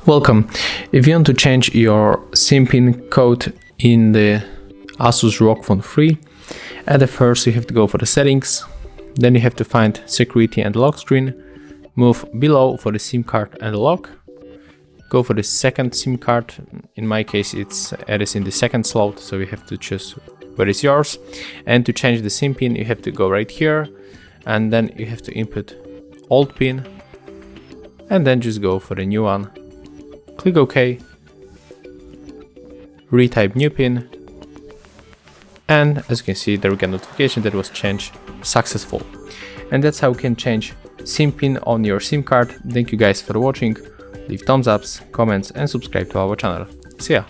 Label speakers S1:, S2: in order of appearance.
S1: Welcome. If you want to change your SIM pin code in the ASUS Rog Phone 3, at the first you have to go for the settings, then you have to find security and lock screen, move below for the SIM card and lock, go for the second SIM card. In my case it is in the second slot, so you have to choose where is yours, and to change the SIM pin you have to go right here, and then you have to input old pin, and then just go for the new one. Click OK, retype new pin, and as you can see there we get notification that was changed successful. And that's how you can change SIM pin on your SIM card. Thank you guys for watching. Leave thumbs ups, comments and subscribe to our channel. See ya!